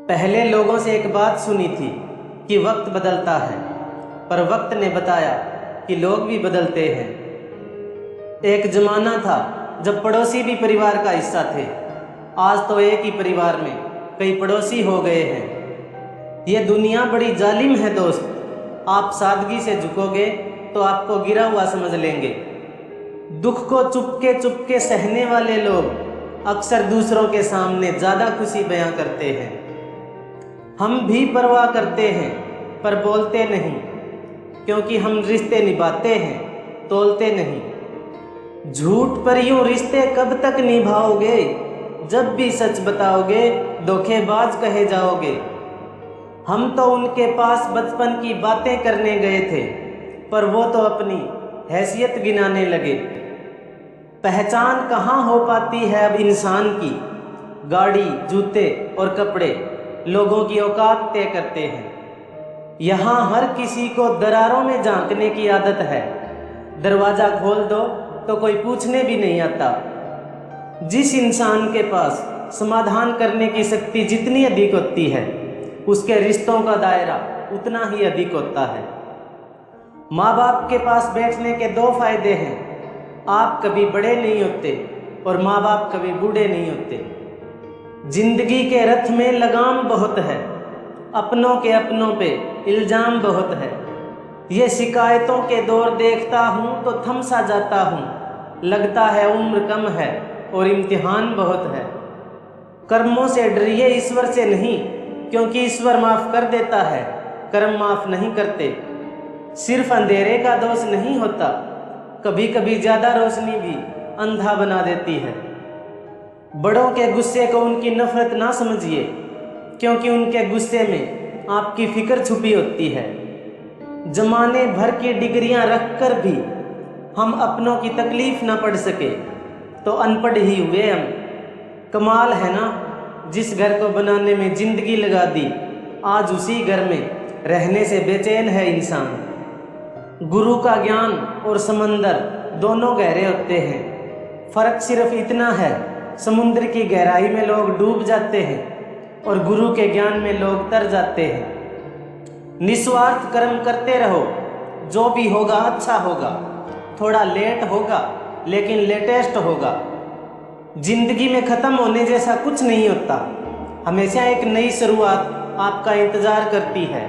पहले लोगों से एक बात सुनी थी कि वक्त बदलता है, पर वक्त ने बताया कि लोग भी बदलते हैं। एक जमाना था जब पड़ोसी भी परिवार का हिस्सा थे। आज तो एक ही परिवार में कई पड़ोसी हो गए हैं। ये दुनिया बड़ी जालिम है दोस्त। आप सादगी से झुकोगे तो आपको गिरा हुआ समझ लेंगे। दुख को चुपके चुपके सहने वाले लोग अक्सर दूसरों के सामने ज़्यादा खुशी बयां करते हैं। हम भी परवाह करते हैं पर बोलते नहीं, क्योंकि हम रिश्ते निभाते हैं, तोलते नहीं। झूठ पर यूं रिश्ते कब तक निभाओगे? जब भी सच बताओगे धोखेबाज कहे जाओगे। हम तो उनके पास बचपन की बातें करने गए थे, पर वो तो अपनी हैसियत गिनाने लगे। पहचान कहाँ हो पाती है अब इंसान की? गाड़ी, जूते और कपड़े लोगों की औकात तय करते हैं। यहाँ हर किसी को दरारों में झांकने की आदत है। दरवाज़ा खोल दो तो कोई पूछने भी नहीं आता। जिस इंसान के पास समाधान करने की शक्ति जितनी अधिक होती है, उसके रिश्तों का दायरा उतना ही अधिक होता है। माँ बाप के पास बैठने के दो फायदे हैं। आप कभी बड़े नहीं होते और माँ बाप कभी बूढ़े नहीं होते। जिंदगी के रथ में लगाम बहुत है, अपनों के अपनों पे इल्जाम बहुत है। ये शिकायतों के दौर देखता हूँ तो थम सा जाता हूँ। लगता है उम्र कम है और इम्तिहान बहुत है। कर्मों से डरिए, ईश्वर से नहीं, क्योंकि ईश्वर माफ़ कर देता है, कर्म माफ़ नहीं करते। सिर्फ अंधेरे का दोष नहीं होता, कभी कभी ज़्यादा रोशनी भी अंधा बना देती है। बड़ों के गुस्से को उनकी नफरत ना समझिए, क्योंकि उनके गुस्से में आपकी फिक्र छुपी होती है। जमाने भर की डिग्रियां रखकर भी हम अपनों की तकलीफ ना पढ़ सके तो अनपढ़ ही हुए हम। कमाल है ना, जिस घर को बनाने में जिंदगी लगा दी, आज उसी घर में रहने से बेचैन है इंसान। गुरु का ज्ञान और समंदर दोनों गहरे होते हैं। फर्क सिर्फ इतना है, समुद्र की गहराई में लोग डूब जाते हैं और गुरु के ज्ञान में लोग तर जाते हैं। निस्वार्थ कर्म करते रहो, जो भी होगा अच्छा होगा। थोड़ा लेट होगा लेकिन लेटेस्ट होगा। जिंदगी में ख़त्म होने जैसा कुछ नहीं होता, हमेशा एक नई शुरुआत आपका इंतज़ार करती है।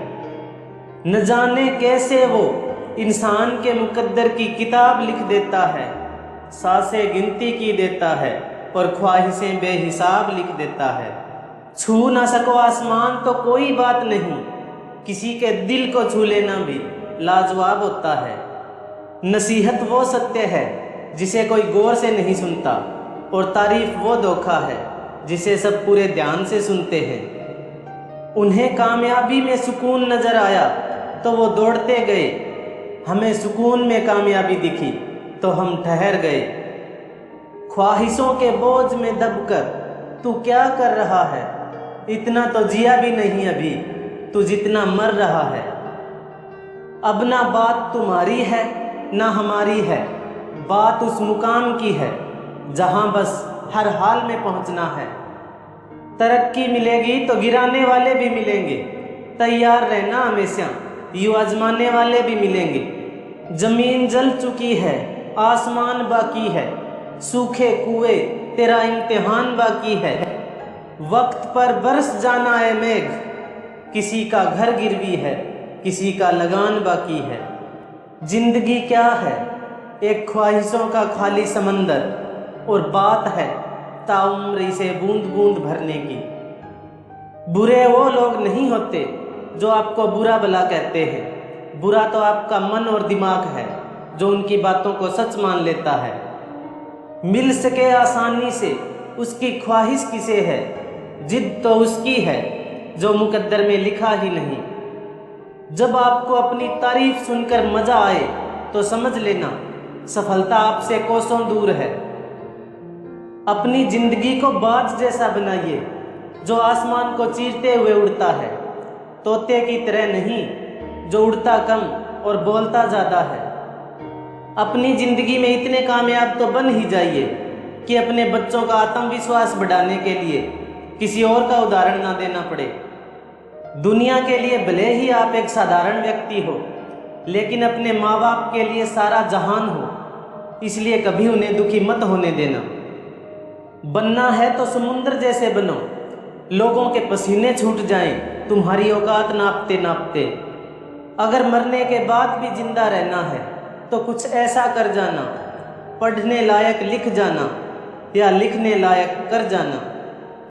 न जाने कैसे वो इंसान के मुकद्दर की किताब लिख देता है। सांसें गिनती की देता है और ख्वाहिशें बेहिसाब लिख देता है। छू ना सको आसमान तो कोई बात नहीं, किसी के दिल को छू लेना भी लाजवाब होता है। नसीहत वो सत्य है जिसे कोई गौर से नहीं सुनता, और तारीफ वो धोखा है जिसे सब पूरे ध्यान से सुनते हैं। उन्हें कामयाबी में सुकून नजर आया तो वो दौड़ते गए। हमें सुकून में कामयाबी दिखी तो हम ठहर गए। ख्वाहिशों के बोझ में दबकर तू क्या कर रहा है? इतना तो जिया भी नहीं अभी तू जितना मर रहा है। अब ना बात तुम्हारी है ना हमारी है, बात उस मुकाम की है जहां बस हर हाल में पहुंचना है। तरक्की मिलेगी तो गिराने वाले भी मिलेंगे, तैयार रहना हमेशा, यूं आजमाने वाले भी मिलेंगे। जमीन जल चुकी है, आसमान बाकी है, सूखे कुएं तेरा इम्तिहान बाकी है। वक्त पर बरस जाना है मेघ, किसी का घर गिरवी है, किसी का लगान बाकी है। जिंदगी क्या है? एक ख्वाहिशों का खाली समंदर, और बात है ताउम्र इसे बूंद बूंद भरने की। बुरे वो लोग नहीं होते जो आपको बुरा भला कहते हैं, बुरा तो आपका मन और दिमाग है जो उनकी बातों को सच मान लेता है। मिल सके आसानी से उसकी ख्वाहिश किसे है? जिद तो उसकी है जो मुकद्दर में लिखा ही नहीं। जब आपको अपनी तारीफ सुनकर मजा आए तो समझ लेना सफलता आपसे कोसों दूर है। अपनी जिंदगी को बाज जैसा बनाइए जो आसमान को चीरते हुए उड़ता है, तोते की तरह नहीं जो उड़ता कम और बोलता ज़्यादा है। अपनी ज़िंदगी में इतने कामयाब तो बन ही जाइए कि अपने बच्चों का आत्मविश्वास बढ़ाने के लिए किसी और का उदाहरण ना देना पड़े। दुनिया के लिए भले ही आप एक साधारण व्यक्ति हो, लेकिन अपने माँ बाप के लिए सारा जहान हो, इसलिए कभी उन्हें दुखी मत होने देना। बनना है तो समुद्र जैसे बनो, लोगों के पसीने छूट जाएं तुम्हारी औकात नापते नापते। अगर मरने के बाद भी जिंदा रहना है तो कुछ ऐसा कर जाना, पढ़ने लायक लिख जाना या लिखने लायक कर जाना।